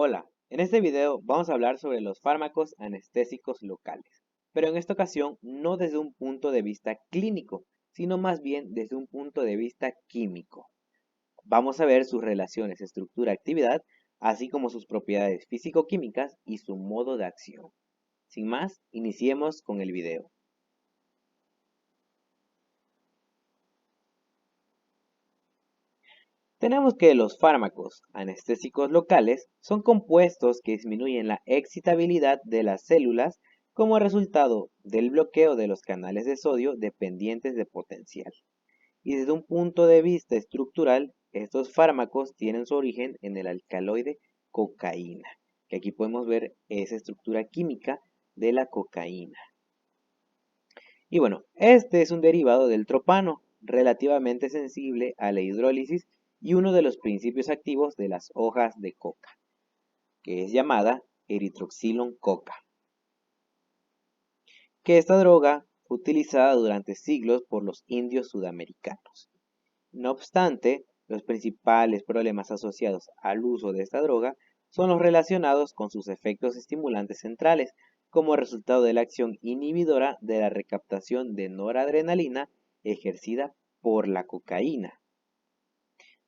Hola, en este video vamos a hablar sobre los fármacos anestésicos locales, pero en esta ocasión no desde un punto de vista clínico, sino más bien desde un punto de vista químico. Vamos a ver sus relaciones estructura-actividad, así como sus propiedades físico-químicas y su modo de acción. Sin más, iniciemos con el video. Tenemos que los fármacos anestésicos locales son compuestos que disminuyen la excitabilidad de las células como resultado del bloqueo de los canales de sodio dependientes de potencial. Y desde un punto de vista estructural, estos fármacos tienen su origen en el alcaloide cocaína, que aquí podemos ver esa estructura química de la cocaína. Y bueno, este es un derivado del tropano, relativamente sensible a la hidrólisis y uno de los principios activos de las hojas de coca, que es llamada eritroxilon coca. Que esta droga fue utilizada durante siglos por los indios sudamericanos. No obstante, los principales problemas asociados al uso de esta droga son los relacionados con sus efectos estimulantes centrales, como resultado de la acción inhibidora de la recaptación de noradrenalina ejercida por la cocaína.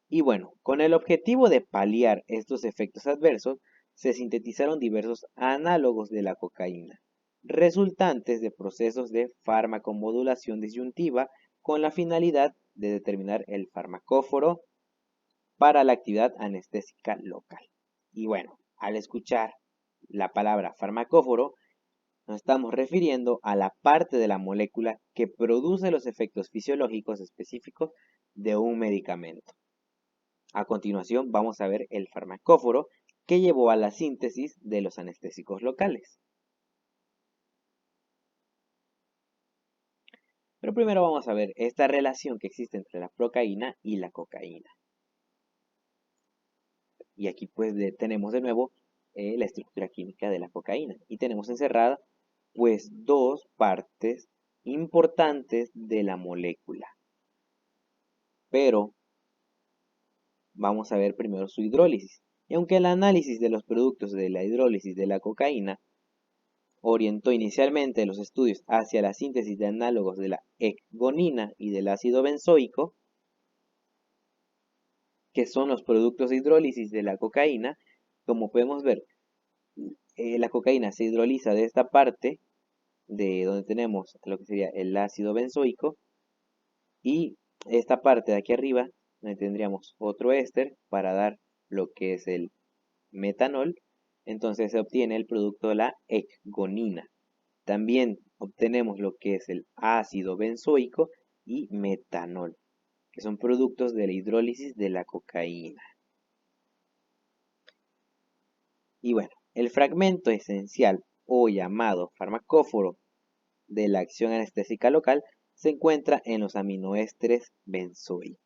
Y bueno, con el objetivo de paliar estos efectos adversos, se sintetizaron diversos análogos de la cocaína, resultantes de procesos de farmacomodulación disyuntiva con la finalidad de determinar el farmacóforo para la actividad anestésica local. Y bueno, al escuchar la palabra farmacóforo, nos estamos refiriendo a la parte de la molécula que produce los efectos fisiológicos específicos de un medicamento. A continuación vamos a ver el farmacóforo que llevó a la síntesis de los anestésicos locales. Pero primero vamos a ver esta relación que existe entre la procaína y la cocaína. Y aquí pues tenemos de nuevo la estructura química de la cocaína. Y tenemos encerrada pues dos partes importantes de la molécula. Pero vamos a ver primero su hidrólisis. Y aunque el análisis de los productos de la hidrólisis de la cocaína orientó inicialmente los estudios hacia la síntesis de análogos de la ecgonina y del ácido benzoico, que son los productos de hidrólisis de la cocaína, como podemos ver, la cocaína se hidroliza de esta parte, de donde tenemos lo que sería el ácido benzoico, y esta parte de aquí arriba, donde tendríamos otro éster para dar lo que es el metanol, entonces se obtiene el producto de la ecgonina. También obtenemos lo que es el ácido benzoico y metanol, que son productos de la hidrólisis de la cocaína. Y bueno, el fragmento esencial o llamado farmacóforo de la acción anestésica local se encuentra en los aminoésteres benzoicos,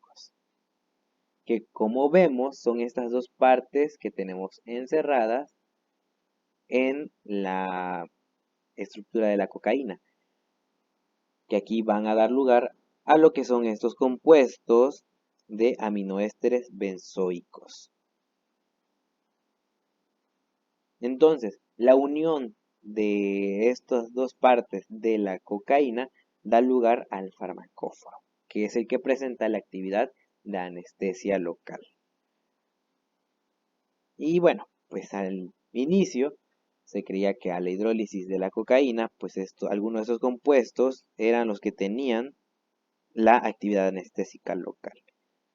que como vemos son estas dos partes que tenemos encerradas en la estructura de la cocaína, que aquí van a dar lugar a lo que son estos compuestos de aminoésteres benzoicos. Entonces, la unión de estas dos partes de la cocaína da lugar al farmacóforo, que es el que presenta la actividad de anestesia local. Y bueno, pues al inicio se creía que a la hidrólisis de la cocaína, pues algunos de esos compuestos eran los que tenían la actividad anestésica local.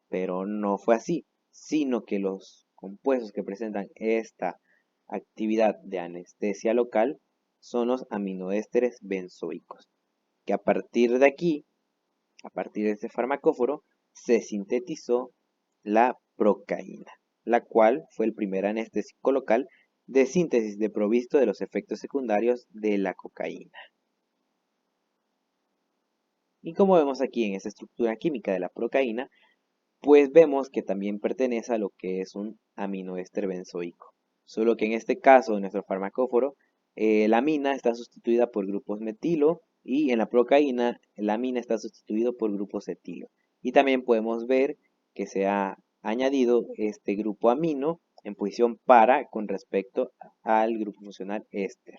Pero no fue así, sino que los compuestos que presentan esta actividad de anestesia local son los aminoésteres benzoicos, que a partir de aquí, a partir de este farmacóforo, se sintetizó la procaína, la cual fue el primer anestésico local de síntesis de provisto de los efectos secundarios de la cocaína. Y como vemos aquí en esta estructura química de la procaína, pues vemos que también pertenece a lo que es un aminoéster benzoico. Solo que en este caso, en nuestro farmacóforo, la amina está sustituida por grupos metilo y en la procaína la amina está sustituido por grupos etilo. Y también podemos ver que se ha añadido este grupo amino en posición para con respecto al grupo funcional éster.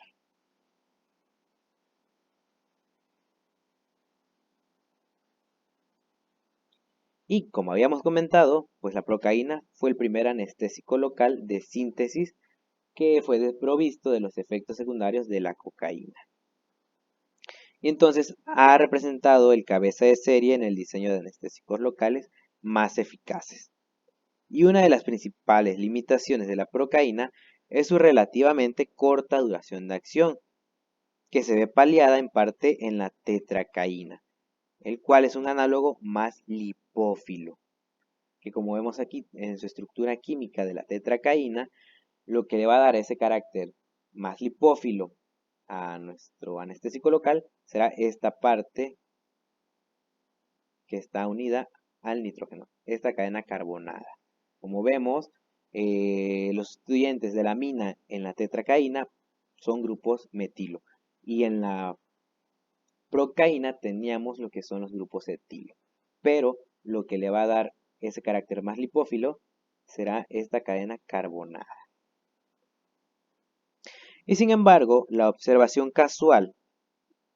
Y como habíamos comentado, pues la procaína fue el primer anestésico local de síntesis que fue desprovisto de los efectos secundarios de la cocaína. Y entonces ha representado el cabeza de serie en el diseño de anestésicos locales más eficaces. Y una de las principales limitaciones de la procaína es su relativamente corta duración de acción, que se ve paliada en parte en la tetracaína, el cual es un análogo más lipófilo, que como vemos aquí en su estructura química de la tetracaína, lo que le va a dar ese carácter más lipófilo a nuestro anestésico local será esta parte que está unida al nitrógeno, esta cadena carbonada. Como vemos, los sustituyentes de la amina en la tetracaína son grupos metilo y en la procaína teníamos lo que son los grupos etilo, pero lo que le va a dar ese carácter más lipófilo será esta cadena carbonada. Y sin embargo, la observación casual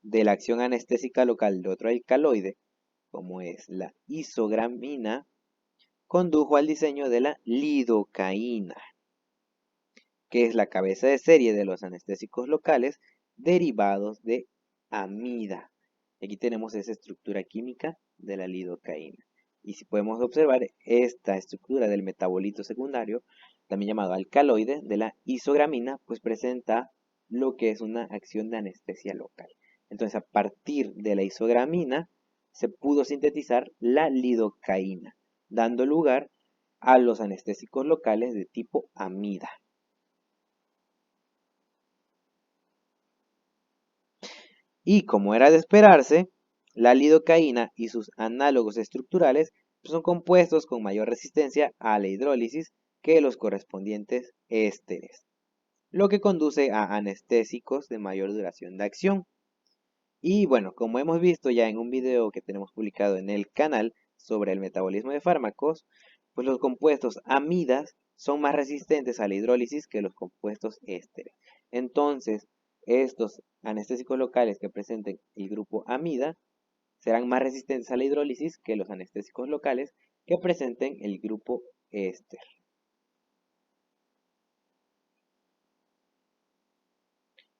de la acción anestésica local de otro alcaloide, como es la isogramina, condujo al diseño de la lidocaína, que es la cabeza de serie de los anestésicos locales derivados de amida. Aquí tenemos esa estructura química de la lidocaína. Y si podemos observar esta estructura del metabolito secundario, también llamado alcaloide, de la isogramina, pues presenta lo que es una acción de anestesia local. Entonces, a partir de la isogramina, se pudo sintetizar la lidocaína, dando lugar a los anestésicos locales de tipo amida. Y como era de esperarse, la lidocaína y sus análogos estructurales son compuestos con mayor resistencia a la hidrólisis que los correspondientes ésteres, lo que conduce a anestésicos de mayor duración de acción. Y bueno, como hemos visto ya en un video que tenemos publicado en el canal sobre el metabolismo de fármacos, pues los compuestos amidas son más resistentes a la hidrólisis que los compuestos ésteres. Entonces, estos anestésicos locales que presenten el grupo amida serán más resistentes a la hidrólisis que los anestésicos locales que presenten el grupo éster.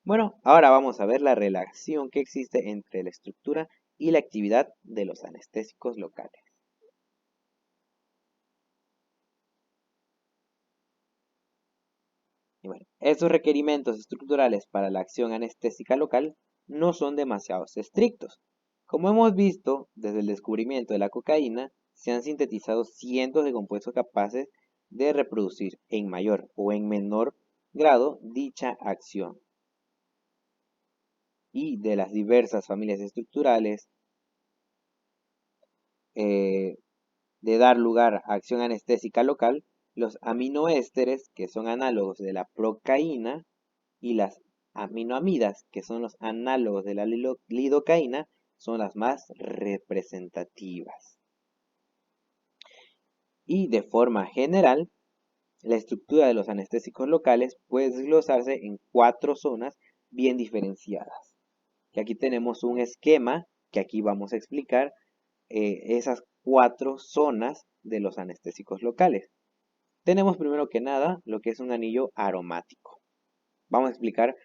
Bueno, ahora vamos a ver la relación que existe entre la estructura y la actividad de los anestésicos locales. Y bueno, estos requerimientos estructurales para la acción anestésica local no son demasiado estrictos. Como hemos visto, desde el descubrimiento de la cocaína, se han sintetizado cientos de compuestos capaces de reproducir en mayor o en menor grado dicha acción. Y de las diversas familias estructurales de dar lugar a acción anestésica local, los aminoésteres, que son análogos de la procaína, y las aminoamidas, que son los análogos de la lidocaína, son las más representativas. Y de forma general, la estructura de los anestésicos locales puede desglosarse en 4 zonas bien diferenciadas. Y aquí tenemos un esquema que aquí vamos a explicar esas 4 zonas de los anestésicos locales. Tenemos primero que nada lo que es un anillo aromático. Vamos a explicar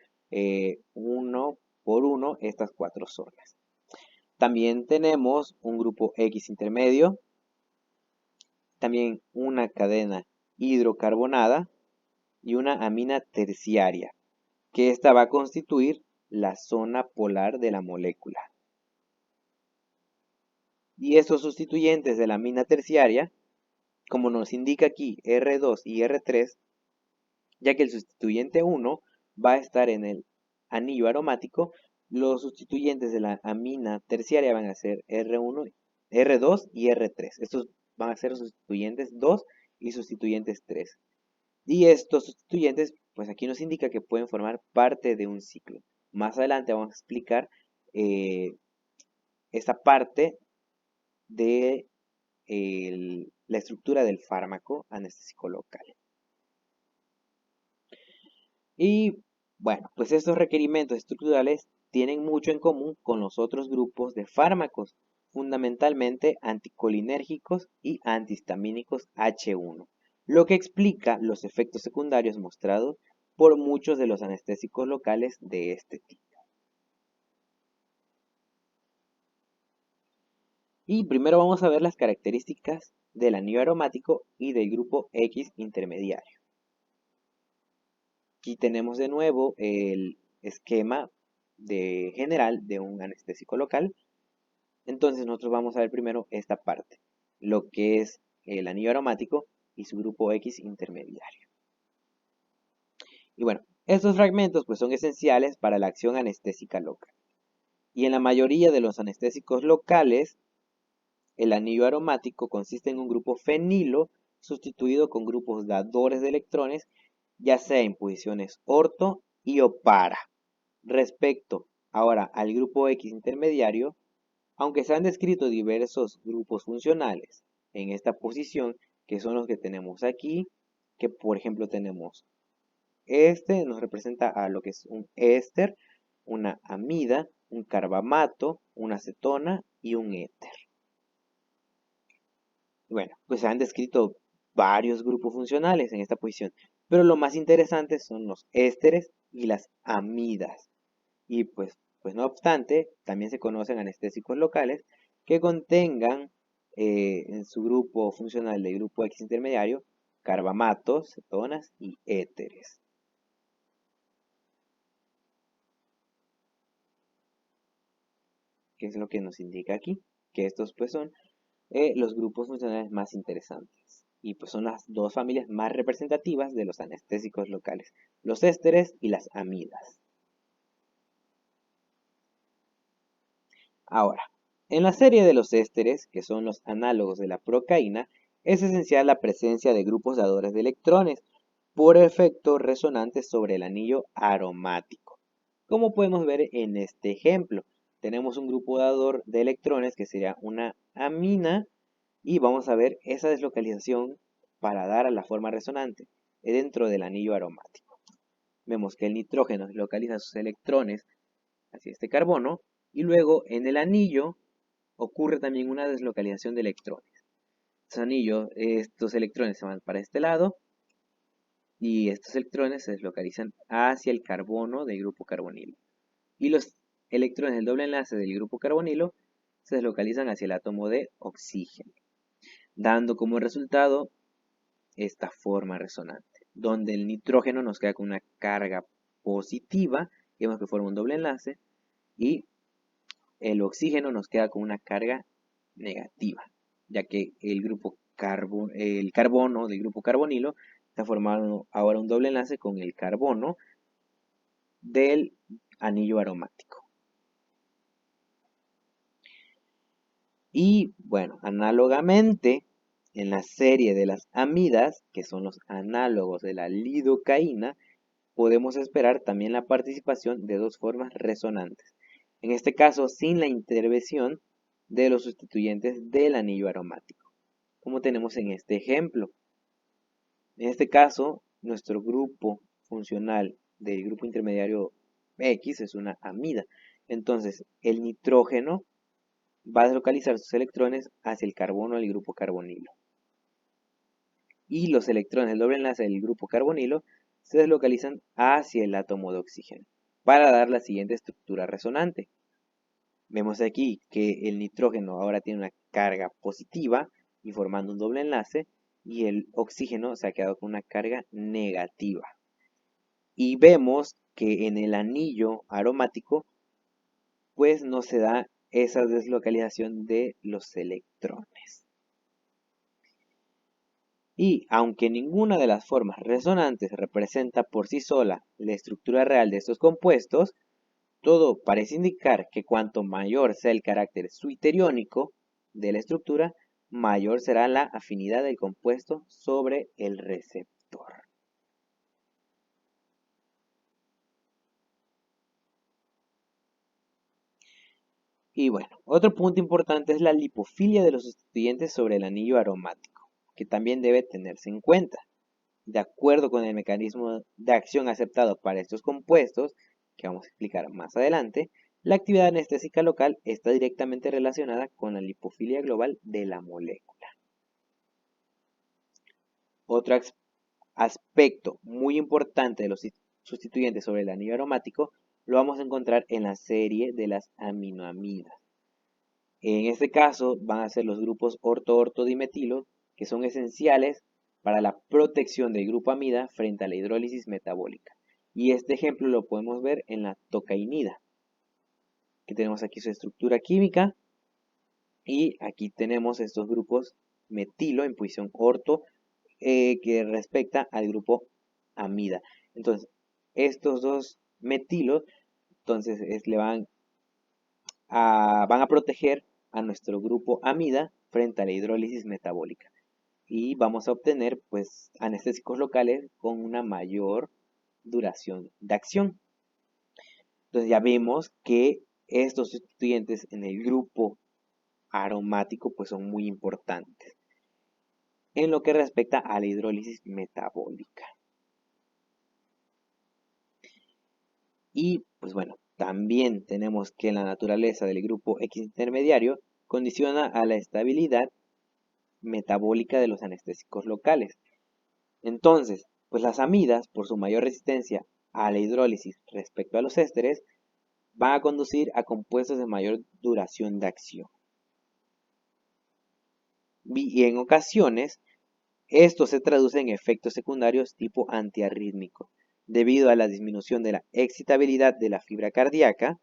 uno por uno estas 4 zonas. También tenemos un grupo X intermedio, también una cadena hidrocarbonada y una amina terciaria, que esta va a constituir la zona polar de la molécula. Y estos sustituyentes de la amina terciaria, como nos indica aquí R2 y R3, ya que el sustituyente 1 va a estar en el anillo aromático, los sustituyentes de la amina terciaria van a ser R1, R2 y R3. Estos van a ser sustituyentes 2 y sustituyentes 3. Y estos sustituyentes, pues aquí nos indica que pueden formar parte de un ciclo. Más adelante vamos a explicar esta parte de la estructura del fármaco anestésico local. Y bueno, pues estos requerimientos estructurales tienen mucho en común con los otros grupos de fármacos, fundamentalmente anticolinérgicos y antihistamínicos H1, lo que explica los efectos secundarios mostrados por muchos de los anestésicos locales de este tipo. Y primero vamos a ver las características del anillo aromático y del grupo X intermediario. Aquí tenemos de nuevo el esquema general de un anestésico local. Entonces nosotros vamos a ver primero esta parte, lo que es el anillo aromático y su grupo X intermediario. Y bueno, estos fragmentos pues son esenciales para la acción anestésica local. Y en la mayoría de los anestésicos locales, el anillo aromático consiste en un grupo fenilo sustituido con grupos dadores de electrones, ya sea en posiciones orto y o para. Respecto ahora al grupo X intermediario, aunque se han descrito diversos grupos funcionales en esta posición, que son los que tenemos aquí, que por ejemplo tenemos este, nos representa a lo que es un éster, una amida, un carbamato, una acetona y un éter. Bueno, pues se han descrito varios grupos funcionales en esta posición, pero lo más interesante son los ésteres y las amidas. Y pues no obstante, también se conocen anestésicos locales que contengan en su grupo funcional del grupo X intermediario carbamatos, cetonas y éteres. ¿Qué es lo que nos indica aquí? Que estos pues son los grupos funcionales más interesantes. Y pues son las dos familias más representativas de los anestésicos locales, los ésteres y las amidas. Ahora, en la serie de los ésteres, que son los análogos de la procaína, es esencial la presencia de grupos dadores de electrones por efecto resonante sobre el anillo aromático. Como podemos ver en este ejemplo, tenemos un grupo dador de electrones que sería una amina y vamos a ver esa deslocalización para dar a la forma resonante dentro del anillo aromático. Vemos que el nitrógeno localiza sus electrones hacia este carbono y luego en el anillo ocurre también una deslocalización de electrones. Estos electrones se van para este lado y estos electrones se deslocalizan hacia el carbono del grupo carbonilo. Y los electrones del doble enlace del grupo carbonilo se deslocalizan hacia el átomo de oxígeno, dando como resultado esta forma resonante, donde el nitrógeno nos queda con una carga positiva, vemos que forma un doble enlace, y el oxígeno nos queda con una carga negativa, ya que el carbono del grupo carbonilo está formando ahora un doble enlace con el carbono del anillo aromático. Y bueno, análogamente, en la serie de las amidas, que son los análogos de la lidocaína, podemos esperar también la participación de dos formas resonantes. En este caso, sin la intervención de los sustituyentes del anillo aromático, como tenemos en este ejemplo. En este caso, nuestro grupo funcional del grupo intermediario X es una amida. Entonces, el nitrógeno va a deslocalizar sus electrones hacia el carbono del grupo carbonilo. Y los electrones del doble enlace del grupo carbonilo se deslocalizan hacia el átomo de oxígeno para dar la siguiente estructura resonante. Vemos aquí que el nitrógeno ahora tiene una carga positiva y formando un doble enlace y el oxígeno se ha quedado con una carga negativa. Y vemos que en el anillo aromático pues no se da esa deslocalización de los electrones. Y aunque ninguna de las formas resonantes representa por sí sola la estructura real de estos compuestos, todo parece indicar que cuanto mayor sea el carácter suiteriónico de la estructura, mayor será la afinidad del compuesto sobre el receptor. Y bueno, otro punto importante es la lipofilia de los sustituyentes sobre el anillo aromático, que también debe tenerse en cuenta. de acuerdo con el mecanismo de acción aceptado para estos compuestos, que vamos a explicar más adelante, la actividad anestésica local está directamente relacionada con la lipofilia global de la molécula. Otro aspecto muy importante de los sustituyentes sobre el anillo aromático lo vamos a encontrar en la serie de las aminoamidas. En este caso van a ser los grupos orto-ortodimetilo, que son esenciales para la protección del grupo amida frente a la hidrólisis metabólica. Y este ejemplo lo podemos ver en la tocainida, que tenemos aquí su estructura química, y aquí tenemos estos grupos metilo en posición orto, que respecta al grupo amida. Entonces, estos dos metilos, entonces van a proteger a nuestro grupo amida frente a la hidrólisis metabólica. Y vamos a obtener pues anestésicos locales con una mayor duración de acción. Entonces ya vemos que estos sustituyentes en el grupo aromático pues son muy importantes en lo que respecta a la hidrólisis metabólica. Y pues bueno, también tenemos que la naturaleza del grupo X intermediario condiciona a la estabilidad metabólica de los anestésicos locales. Entonces, pues las amidas, por su mayor resistencia a la hidrólisis respecto a los ésteres, van a conducir a compuestos de mayor duración de acción. Y en ocasiones, esto se traduce en efectos secundarios tipo antiarrítmico, debido a la disminución de la excitabilidad de la fibra cardíaca,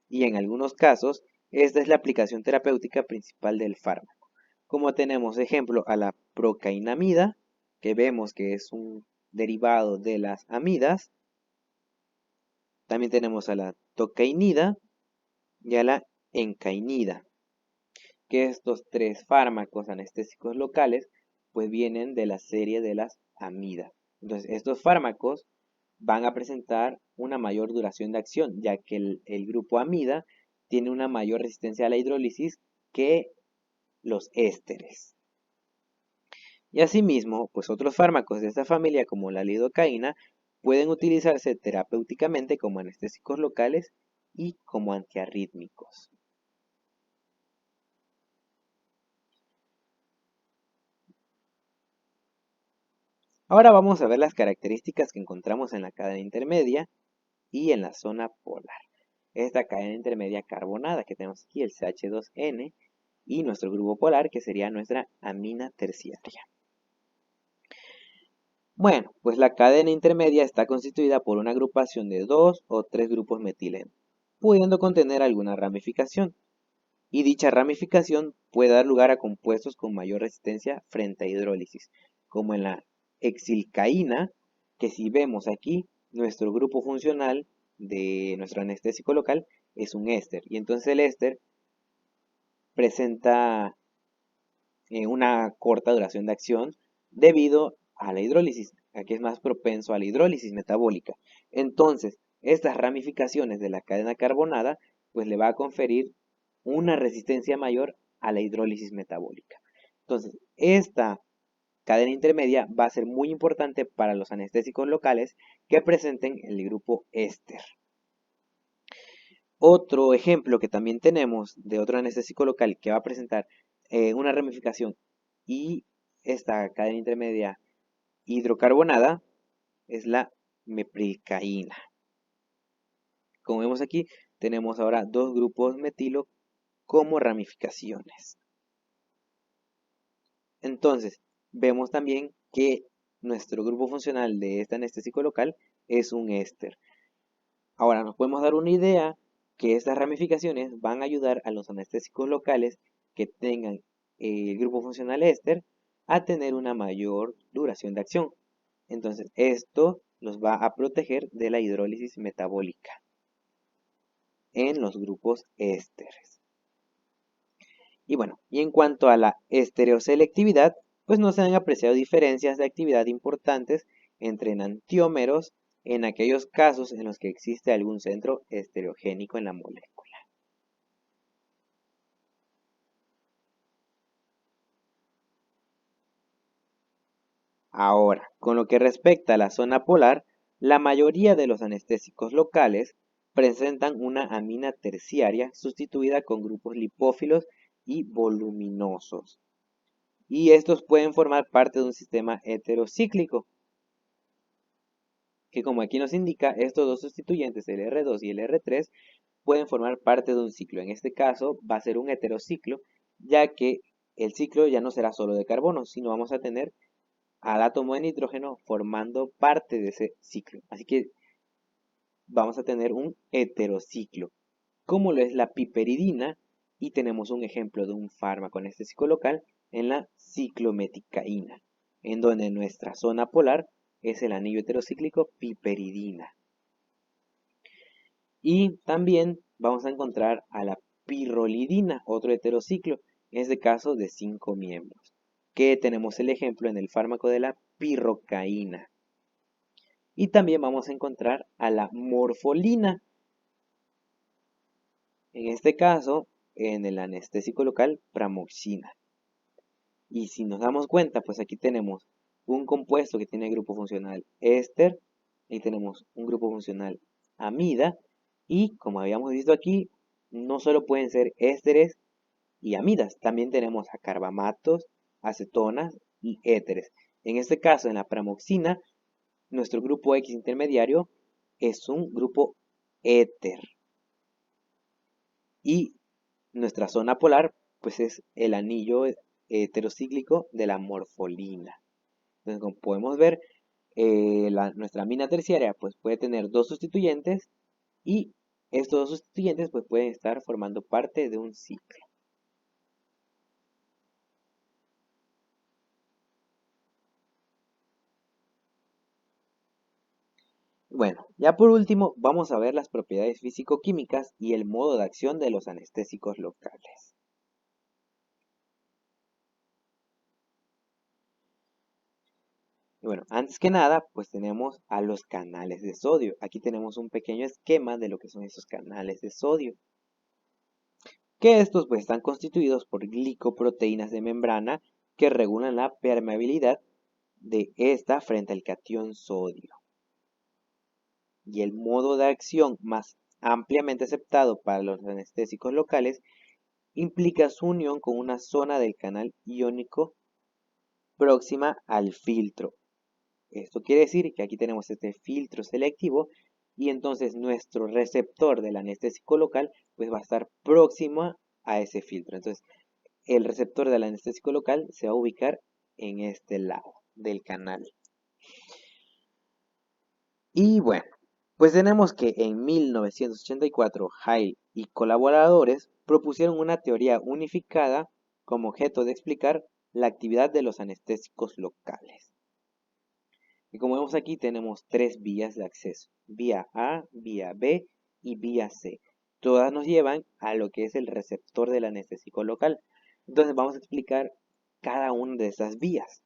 y en algunos casos, esta es la aplicación terapéutica principal del fármaco. Como tenemos ejemplo a la procainamida, que vemos que es un derivado de las amidas. También tenemos a la tocainida y a la encainida, que estos tres fármacos anestésicos locales pues vienen de la serie de las amidas. Entonces estos fármacos van a presentar una mayor duración de acción, ya que el grupo amida tiene una mayor resistencia a la hidrólisis que los ésteres. Y asimismo, pues otros fármacos de esta familia, como la lidocaína, pueden utilizarse terapéuticamente como anestésicos locales y como antiarrítmicos. Ahora vamos a ver las características que encontramos en la cadena intermedia y en la zona polar. Esta cadena intermedia carbonada que tenemos aquí, el CH2N, y nuestro grupo polar, que sería nuestra amina terciaria. Bueno, pues la cadena intermedia está constituida por una agrupación de 2 o 3 grupos metileno, pudiendo contener alguna ramificación. Y dicha ramificación puede dar lugar a compuestos con mayor resistencia frente a hidrólisis, como en la exilcaína, que si vemos aquí, nuestro grupo funcional de nuestro anestésico local es un éster, y entonces el éster presenta una corta duración de acción debido a la hidrólisis, aquí es más propenso a la hidrólisis metabólica. Entonces, estas ramificaciones de la cadena carbonada, pues le va a conferir una resistencia mayor a la hidrólisis metabólica. Entonces, esta cadena intermedia va a ser muy importante para los anestésicos locales que presenten el grupo éster. Otro ejemplo que también tenemos de otro anestésico local que va a presentar una ramificación y esta cadena intermedia hidrocarbonada es la meprilcaína. Como vemos aquí, tenemos ahora dos grupos metilo como ramificaciones. Entonces, vemos también que nuestro grupo funcional de este anestésico local es un éster. Ahora nos podemos dar una idea que estas ramificaciones van a ayudar a los anestésicos locales que tengan el grupo funcional éster a tener una mayor duración de acción. Entonces, esto los va a proteger de la hidrólisis metabólica en los grupos ésteres. Y bueno, y en cuanto a la estereoselectividad, pues no se han apreciado diferencias de actividad importantes entre enantiómeros en aquellos casos en los que existe algún centro estereogénico en la molécula. Ahora, con lo que respecta a la zona polar, la mayoría de los anestésicos locales presentan una amina terciaria sustituida con grupos lipófilos y voluminosos. Y estos pueden formar parte de un sistema heterocíclico, que como aquí nos indica, estos dos sustituyentes, el R2 y el R3, pueden formar parte de un ciclo. En este caso va a ser un heterociclo, ya que el ciclo ya no será solo de carbono, sino vamos a tener al átomo de nitrógeno formando parte de ese ciclo. Así que vamos a tener un heterociclo, como lo es la piperidina, y tenemos un ejemplo de un fármaco anestésico local en la ciclometicaína, en donde nuestra zona polar es el anillo heterocíclico piperidina. Y también vamos a encontrar a la pirrolidina, otro heterociclo, en este caso de 5 miembros, que tenemos el ejemplo en el fármaco de la pirrocaína. Y también vamos a encontrar a la morfolina, en este caso en el anestésico local pramoxina. Y si nos damos cuenta, pues aquí tenemos un compuesto que tiene grupo funcional éster, y tenemos un grupo funcional amida, y como habíamos visto aquí, no solo pueden ser ésteres y amidas, también tenemos a carbamatos, acetonas y éteres. En este caso, en la pramoxina, nuestro grupo X intermediario es un grupo éter. Y nuestra zona polar, pues es el anillo heterocíclico de la morfolina. Entonces, como podemos ver, nuestra amina terciaria pues puede tener dos sustituyentes y estos dos sustituyentes pues pueden estar formando parte de un ciclo. Bueno, ya por último vamos a ver las propiedades físico-químicas y el modo de acción de los anestésicos locales. Y bueno, antes que nada, pues tenemos a los canales de sodio. Aquí tenemos un pequeño esquema de lo que son esos canales de sodio. Que estos pues están constituidos por glicoproteínas de membrana que regulan la permeabilidad de esta frente al catión sodio. Y el modo de acción más ampliamente aceptado para los anestésicos locales implica su unión con una zona del canal iónico próxima al filtro. Esto quiere decir que aquí tenemos este filtro selectivo y entonces nuestro receptor del anestésico local pues va a estar próximo a ese filtro. Entonces el receptor del anestésico local se va a ubicar en este lado del canal. Y bueno, pues tenemos que en 1984 Hay y colaboradores propusieron una teoría unificada como objeto de explicar la actividad de los anestésicos locales. Y como vemos aquí tenemos tres vías de acceso, vía A, vía B y vía C. Todas nos llevan a lo que es el receptor del anestésico local. Entonces vamos a explicar cada una de esas vías.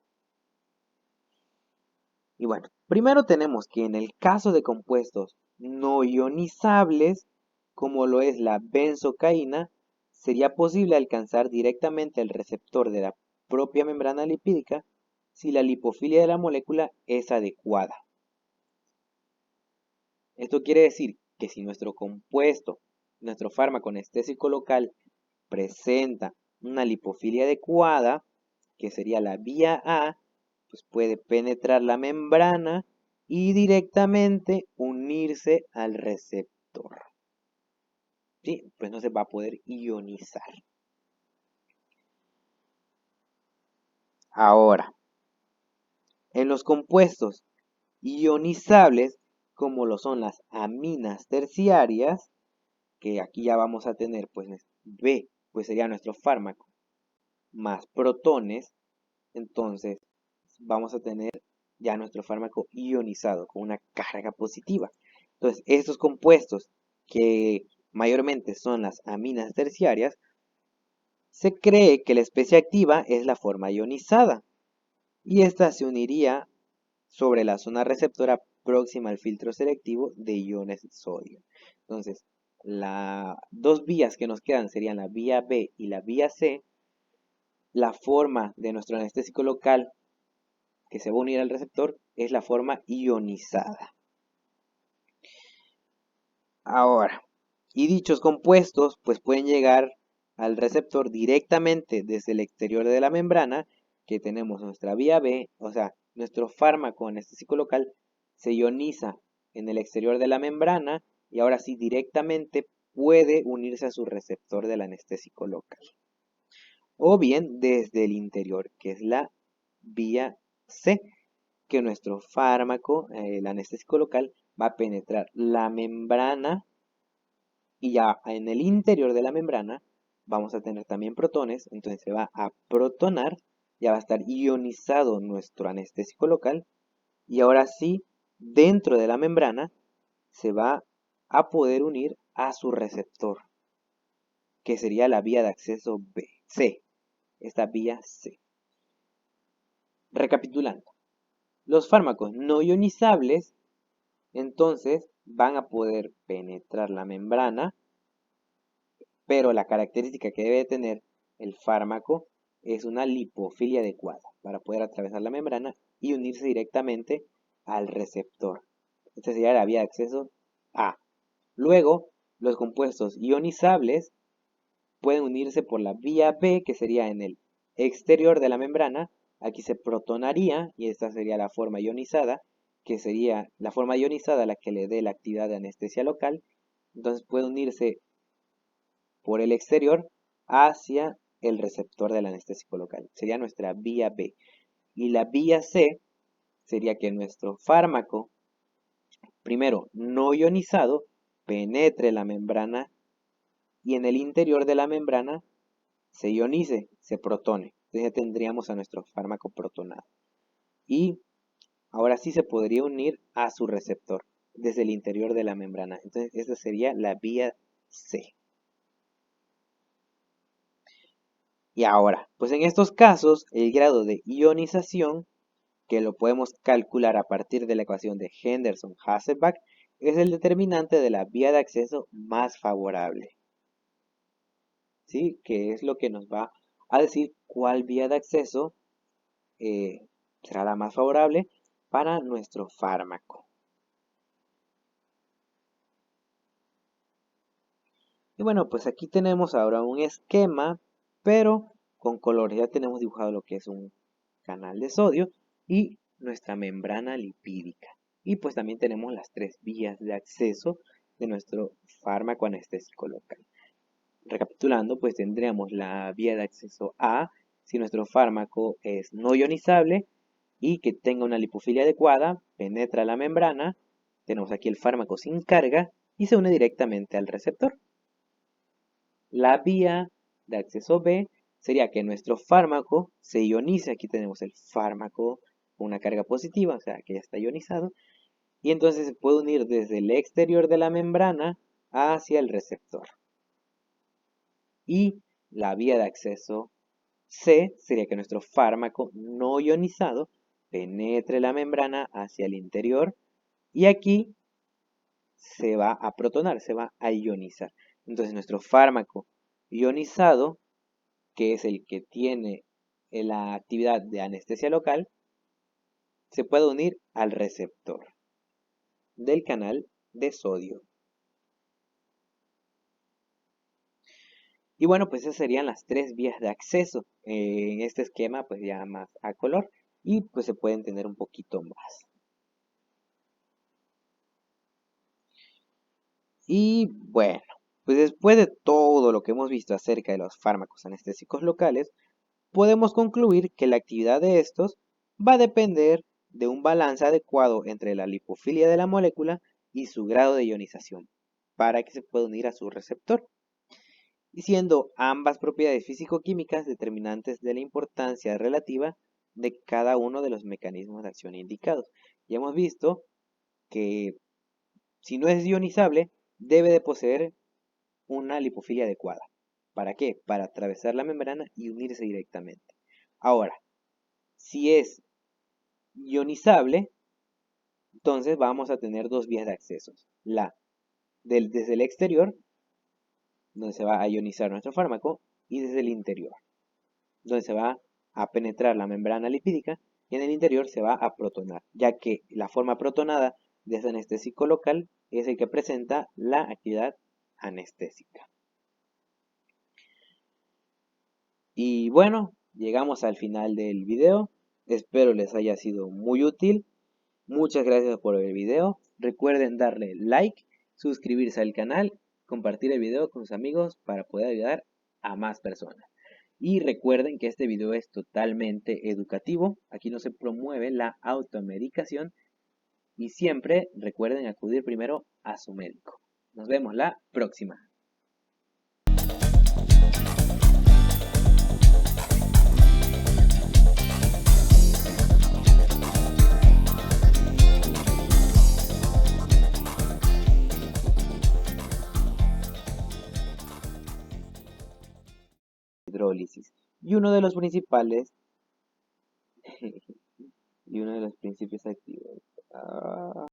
Y bueno, primero tenemos que en el caso de compuestos no ionizables, como lo es la benzocaína, sería posible alcanzar directamente el receptor de la propia membrana lipídica si la lipofilia de la molécula es adecuada. Esto quiere decir que si nuestro compuesto, nuestro fármaco anestésico local, presenta una lipofilia adecuada, que sería la vía A, pues puede penetrar la membrana y directamente unirse al receptor. ¿Sí? Pues no se va a poder ionizar. Ahora, en los compuestos ionizables, como lo son las aminas terciarias, que aquí ya vamos a tener, pues B, pues sería nuestro fármaco, más protones, entonces vamos a tener ya nuestro fármaco ionizado con una carga positiva. Entonces, estos compuestos que mayormente son las aminas terciarias, se cree que la especie activa es la forma ionizada y esta se uniría sobre la zona receptora próxima al filtro selectivo de iones de sodio. Entonces, las dos vías que nos quedan serían la vía B y la vía C. La forma de nuestro anestésico local que se va a unir al receptor es la forma ionizada. Ahora, y dichos compuestos pues pueden llegar al receptor directamente desde el exterior de la membrana, que tenemos nuestra vía B, o sea, nuestro fármaco anestésico local se ioniza en el exterior de la membrana y ahora sí directamente puede unirse a su receptor del anestésico local. O bien desde el interior, que es la vía C, que nuestro fármaco, el anestésico local, va a penetrar la membrana y ya en el interior de la membrana vamos a tener también protones, entonces se va a protonar, ya va a estar ionizado nuestro anestésico local y ahora sí, dentro de la membrana se va a poder unir a su receptor, que sería la vía de acceso C, esta vía C. Recapitulando, los fármacos no ionizables entonces van a poder penetrar la membrana, pero la característica que debe tener el fármaco es una lipofilia adecuada para poder atravesar la membrana y unirse directamente al receptor. Esta sería la vía de acceso A. Luego, los compuestos ionizables pueden unirse por la vía B, que sería en el exterior de la membrana. Aquí se protonaría y esta sería la forma ionizada, que sería la forma ionizada la que le dé la actividad de anestesia local. Entonces puede unirse por el exterior hacia el receptor del anestésico local. Sería nuestra vía B. Y la vía C sería que nuestro fármaco, primero no ionizado, penetre la membrana y en el interior de la membrana se ionice, se protone. Entonces ya tendríamos a nuestro fármaco protonado. Y ahora sí se podría unir a su receptor desde el interior de la membrana. Entonces esta sería la vía C. Y ahora, pues en estos casos, el grado de ionización, que lo podemos calcular a partir de la ecuación de Henderson-Hasselbalch, es el determinante de la vía de acceso más favorable. ¿Sí? Que es lo que nos va a decir cuál vía de acceso será la más favorable para nuestro fármaco. Y bueno, pues aquí tenemos ahora un esquema, pero con colores. Ya tenemos dibujado lo que es un canal de sodio y nuestra membrana lipídica. Y pues también tenemos las tres vías de acceso de nuestro fármaco anestésico local. Recapitulando, pues tendríamos la vía de acceso A si nuestro fármaco es no ionizable y que tenga una lipofilia adecuada, penetra la membrana, tenemos aquí el fármaco sin carga y se une directamente al receptor. La vía de acceso B sería que nuestro fármaco se ionice, aquí tenemos el fármaco con una carga positiva, o sea que ya está ionizado, y entonces se puede unir desde el exterior de la membrana hacia el receptor. Y la vía de acceso C sería que nuestro fármaco no ionizado penetre la membrana hacia el interior y aquí se va a protonar, se va a ionizar. Entonces nuestro fármaco ionizado, que es el que tiene la actividad de anestesia local, se puede unir al receptor del canal de sodio. Y bueno, pues esas serían las tres vías de acceso. En este esquema, pues ya más a color. Y pues se puede entender un poquito más. Y bueno, pues después de todo lo que hemos visto acerca de los fármacos anestésicos locales, podemos concluir que la actividad de estos va a depender de un balance adecuado entre la lipofilia de la molécula y su grado de ionización, para que se pueda unir a su receptor, y siendo ambas propiedades físico-químicas determinantes de la importancia relativa de cada uno de los mecanismos de acción indicados. Ya hemos visto que si no es ionizable, debe de poseer una lipofilia adecuada. ¿Para qué? Para atravesar la membrana y unirse directamente. Ahora, si es ionizable, entonces vamos a tener dos vías de acceso. La desde el exterior, donde se va a ionizar nuestro fármaco, y desde el interior, donde se va a penetrar la membrana lipídica y en el interior se va a protonar, ya que la forma protonada de ese anestésico local es el que presenta la actividad anestésica. Y bueno, llegamos al final del video. Espero les haya sido muy útil. Muchas gracias por ver el video. Recuerden darle like, suscribirse al canal, compartir el video con sus amigos para poder ayudar a más personas. Y recuerden que este video es totalmente educativo. Aquí no se promueve la automedicación. Y siempre recuerden acudir primero a su médico. Nos vemos la próxima. Hidrólisis. Y uno de los principales y uno de los principios activos.